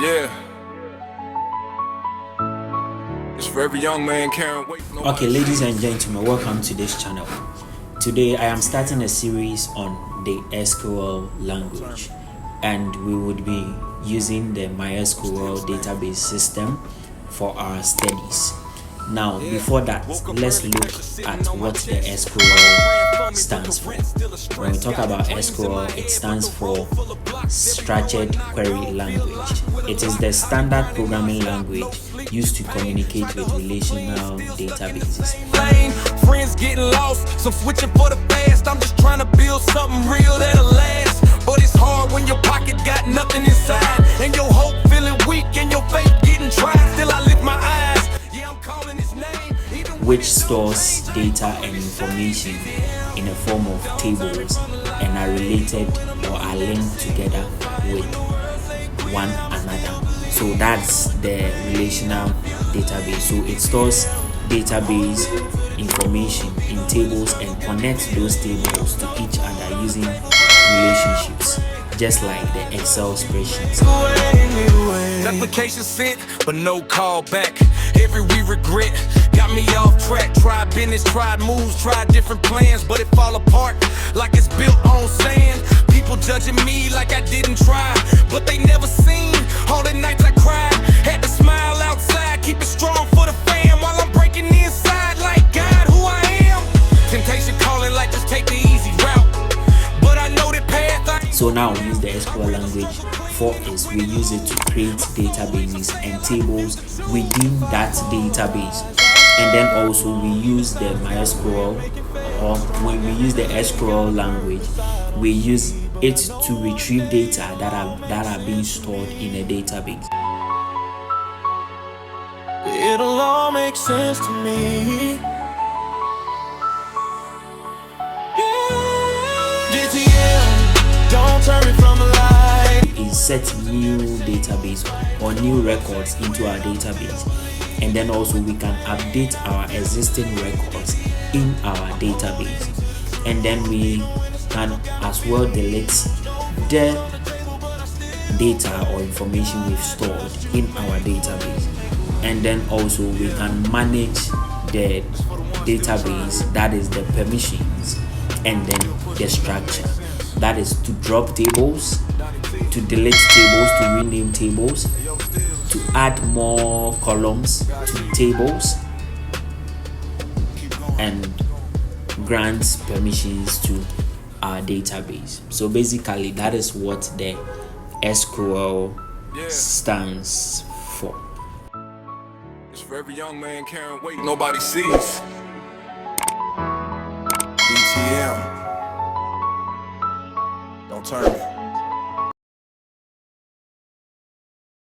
Yeah. It's for every young man can't wait. Okay, ladies and gentlemen, welcome to this channel. Today I am starting a series on the SQL language, and we would be using the MySQL database system for our studies. Now, before that, let's look at what the SQL stands for. When we talk about SQL, it stands for Structured Query Language. It is the standard programming language used to communicate with relational databases. Friends getting lost, so switching for the fast. I'm just trying to build something real that'll last. But it's hard when your pocket got nothing inside, and your hope feeling weak, and your faith getting dry. Still I lift my eyes. Yeah, I'm calling his name. Which stores data and information in a form of tables and are related or are linked together with one another. So that's the relational database. So it stores database information in tables and connects those tables to each other using relationships, just like the Excel spreadsheets. Application sent, but no call back. Every we regret got me off track. Tried business, tried moves, tried different plans, but it fall apart like it's built on sand. People judging me like I didn't try, but they never seen all the nights I cried. Had to smile outside, keep it strong for the fam while I'm breaking the inside like God, who I am. Temptation calling like just take the easy route, but I know the path So now we use the SQL language for is we use it to create databases and tables within that database. And then also we use the MySQL, or when we use the SQL language, we use it to retrieve data that are being stored in a database. It'll all make sense to me. Don't turn me from the light. Insert new database or new records into our database, and then also we can update our existing records in our database, and then we can as well delete the data or information we've stored in our database, and then also we can manage the database, that is the permissions, and then the structure, that is to drop tables, to delete tables, to rename tables, to add more columns to tables, and grant permissions to our database. So basically that is what the SQL stands for. It's for every young man can't wait. Nobody sees. BTM. Don't turn me.